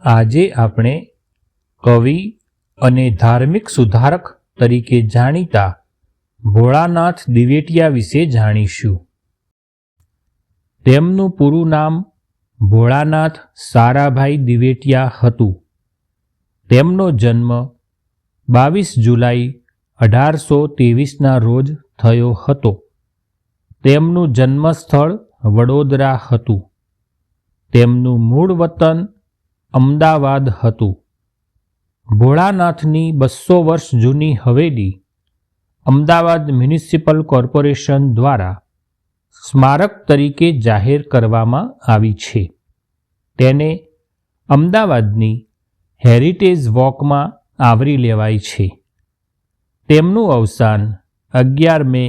આજે આપણે કવિ અને ધાર્મિક સુધારક તરીકે જાણીતા ભોળાનાથ દિવેટિયા વિશે જાણીશું. તેમનું પૂરું નામ ભોળાનાથ સારાભાઈ દિવેટિયા હતું. તેમનો જન્મ 22 જુલાઈ 1823ના રોજ થયો હતો. તેમનું જન્મસ્થળ વડોદરા હતું. તેમનું મૂળ વતન અમદાવાદ હતું. ભોળાનાથની 200 વર્ષ જૂની હવેલી અમદાવાદ મ્યુનિસિપલ કોર્પોરેશન દ્વારા સ્મારક તરીકે જાહેર કરવામાં આવી છે. તેને અમદાવાદની હેરિટેજ વોકમાં આવરી લેવાય છે. તેમનું અવસાન 11 મે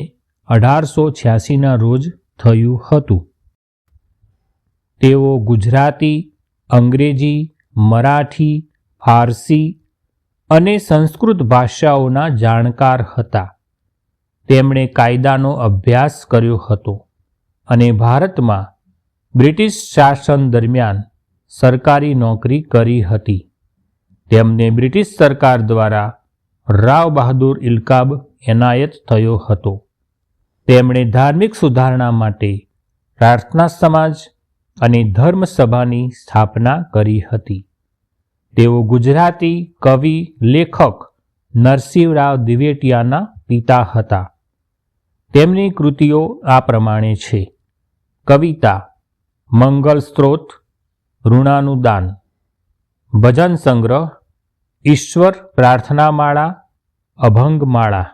1886ના રોજ થયું હતું. તેઓ ગુજરાતી, અંગ્રેજી, મરાઠી, ફારસી અને સંસ્કૃત ભાષાઓના જાણકાર હતા. તેમણે કાયદાનો અભ્યાસ કર્યો હતો અને ભારતમાં બ્રિટિશ શાસન દરમિયાન સરકારી નોકરી કરી હતી. તેમને બ્રિટિશ સરકાર દ્વારા રાવ બહાદુર ઇલ્કાબ એનાયત થયો હતો. તેમણે ધાર્મિક સુધારણા માટે પ્રાર્થના સમાજ અને ધર્મસભાની સ્થાપના કરી હતી. તેઓ ગુજરાતી કવિ લેખક નરસિંહરાવ દિવેટિયાના પિતા હતા. તેમની કૃતિઓ આ પ્રમાણે છે: કવિતા, મંગલ સ્ત્રોત, ઋણાનુદાન, ભજન સંગ્રહ, ઈશ્વર પ્રાર્થનામાળા, અભંગમાળા.